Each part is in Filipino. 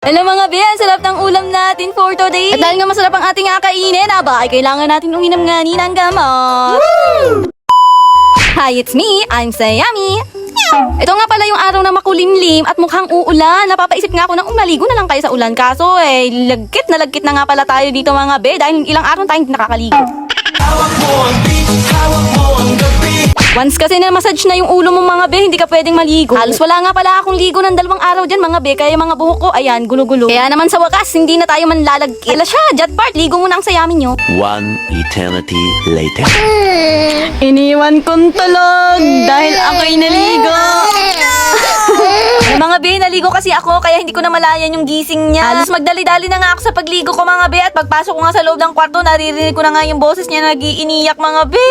Alam mga be, ang sarap ng ulam natin for today. At dahil nga masarap ang ating kakainin, ay kailangan natin uminom nga ni ng gamot. Hi, it's me. I'm Sayami. Ito nga pala yung araw na makulimlim at mukhang uulan. Napapaisip nga ako na umaligo na lang kayo sa ulan. Kaso lagkit na nga pala tayo dito mga be dahil ilang araw tayong hindi nakakaligo. Once kasi na massage na yung ulo mo mga be, hindi ka pwedeng maligo. Halos wala nga pala akong ligo ng 2 araw dyan mga be, kaya mga buhok ko, ayan, gulo-gulo. Kaya naman sa wakas, hindi na tayo manlalagkit. Ala siya, jet part, ligo muna ang Sayami nyo. 1 eternity later. Iniwan kong tulog dahil ako'y naligo. Mga be, naligo kasi ako kaya hindi ko na malayan yung gising niya. Halos magdali-dali na nga ako sa pagligo ko mga be at pagpasok ko nga sa loob ng kwarto, naririnig ko na nga yung boses niya nag-iiniyak mga be.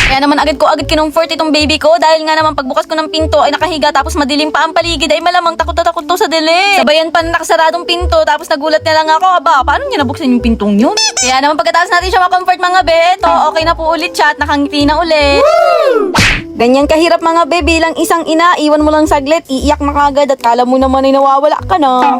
Kaya naman agad kinumfort itong baby ko dahil nga naman pagbukas ko ng pinto ay nakahiga tapos madilim pa ang paligid ay malamang takot na takot to sa dilim. Sabayan pa na nakasaradong pinto tapos nagulat na lang ako, aba, paano niya nabuksan yung pintong yun? Kaya naman pagkatapos natin siya makomfort mga be, eto, okay na po ulit siya at nakangiti na ulit. Ganyan kahirap mga be, bilang isang ina, iwan mo lang saglit, iiyak na kagad at kala mo naman ay nawawala ka na.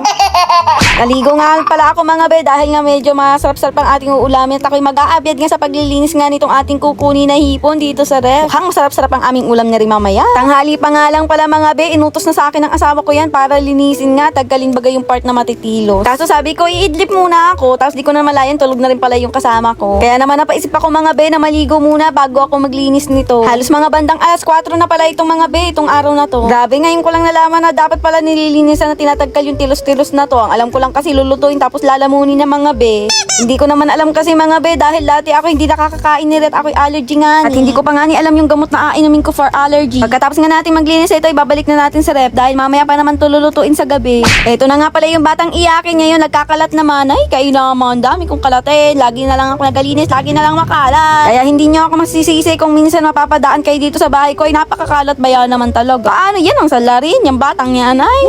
Naligo nga pala ako mga be dahil nga medyo masarap-sarap ang ating uulamin at ako'y mag-aabyad nga sa paglilinis nga nitong ating kukunin na hipon dito sa ref. Mukhang masarap-sarap ang aming ulam niya rin mamaya. Tanghali pa nga lang pala mga be, inutos na sa akin ng asawa ko yan para linisin nga, tagkalin bagay yung part na matitilo. Kaso sabi ko, iidlip muna ako, tapos di ko na malayan, tulog na rin pala yung kasama ko. Kaya naman napaisip ako mga be na maligo muna bago ako maglinis nito. Halos mga bandang alas 4 na pala itong mga be, itong araw na to. Grabe, ngayon ko lang nalaman na dapat pala nililinisan na tinatagkal yung tilos-tilos na to. Ang alam ko lang kasi lulutuin tapos lalamunin na mga be. Hindi ko naman alam kasi mga be dahil dati ako hindi nakakakain ni Ret, ako'y allergy nga. At hindi ko pa nga ni alam yung gamot na ainumin ko for allergy. Pagkatapos nga natin maglinis ito, ibabalik na natin sa ref dahil mamaya pa naman tululutuin sa gabi. Ito na nga pala yung batang iyakin ngayon, nagkakalat naman. Ay, kayo naman, dami kong kalatin. Lagi na lang ako nagalinis, lagi na lang makalat. Kaya hindi nyo ako masisisi kung minsan mapapadaan kayo dito sa bahay ko ay napakakalat ba yan naman talaga. Ano yan ang salarin, yung batang yan ay.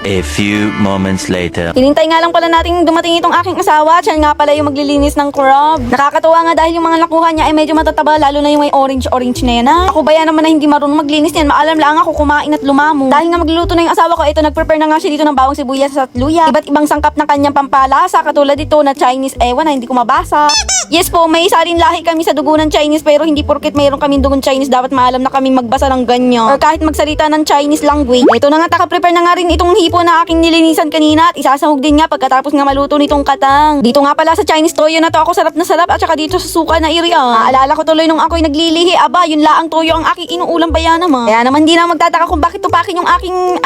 A few moments later. Hinintay nga lang pala natin dumating itong aking asawa. Siya nga pala yung maglilinis ng crab. Nakakatuwa nga dahil yung mga nakuha niya ay medyo matataba, lalo na yung may orange na yan. Ako ba yan naman na hindi marunong maglinis yan? Maalam lang ako kumain at lumamo. Dahil nga magluluto na yung asawa ko, ito nag-prepare na nga siya dito ng bawang sibuyas at luya. Iba't ibang sangkap ng kanyang pampalasa, katulad dito na Chinese ewan na hindi ko mabasa. Yes po, may isa rin lahi kami sa dugo ng Chinese pero hindi porket mayroon kaming dugon Chinese dapat maalam na kaming magbasa ng ganyan. Or kahit magsalita ng Chinese language. Ito na nga, taka-prepare na nga rin itong hipo na aking nilinisan kanina at isasahog din nga pagkatapos nga maluto nitong katang. Dito nga pala sa Chinese toyo na to ako sarap na sarap at saka dito sa suka na area. Naalala ko tuloy nung ako'y naglilihi, aba, yun laang toyo ang aking inuulam ba yan naman. Kaya naman di na magtataka kung bakit tupakin yung aking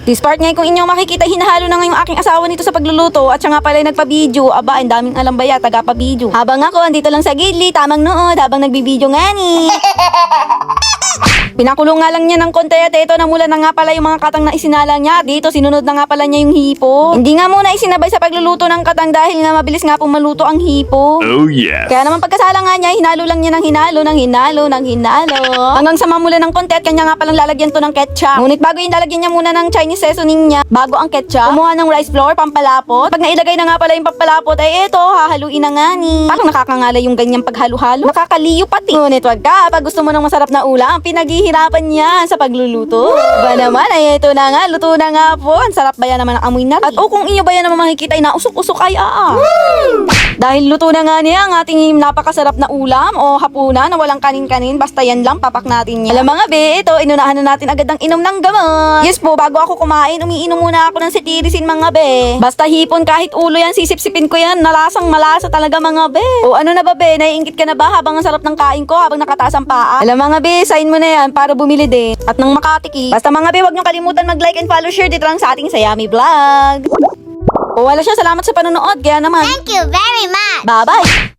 this part nga kung inyong makikita, hinahalo na nga yung aking asawa nito sa pagluluto at siya nga pala nagpa-video. Aba, ang daming alam ba ya, taga-pa-video. Habang ako andito lang sa gilid, tamang nood habang nagbibideo nga ni. Pinakulong nga lang niya ng konti at ito namula na nga pala yung mga katang na isinala niya. Dito sinunod na nga pala niya yung hipo. Hindi nga muna isinabay sa pagluluto ng katang dahil nga mabilis nga pong maluto ang hipo. Oh yes. Kaya naman pagkasala nga niya, hinalo lang niya ng hinalo. Hanggang sa mamula ng konti at kanya nga palang lalagyan to ng ketchup. Ngunit bago yung lalagyan niya muna ng Chinese seasoning niya, bago ang ketchup, kumuha ng rice flour, pampalapot. Pag nailagay na nga pala yung pampalapot, ay ito, hahaluin na nga ni. Parang nakakangala yung ganyang paghalo-halo. Nakakaliyo pati. Ngunit wag ka, pag gusto mo ng masarap na ulam, pinaghihirapan niya sa pagluluto. Ba naman, ay ito na nga, luto na nga po. Ang sarap ba yan naman ang amoy na rin. At kung inyo ba yan naman makikita, ay nausok-usok ay Dahil luto na nga niya ang ating napakasarap na ulam o hapunan na walang kanin-kanin, basta yan lang, papak natin yan. Alam mga be, ito, inunahan na natin agad ang inom ng gamot. Yes po, bago ako kumain, umiinom muna ako ng cetirizine mga be. Basta hipon, kahit ulo yan, sisip-sipin ko yan, nalasang malasa talaga mga be. O ano na ba be, naiingit ka na ba habang ang sarap ng kain ko, habang nakataas ang paa? Alam mga be, sign mo na yan para bumili din. At nang makatiki. Basta mga be, wag nyo kalimutan mag-like and follow, share dito lang sa ating Sayami Vlog. O wala siya, salamat sa panonood, kaya naman. Thank you very much. Bye-bye!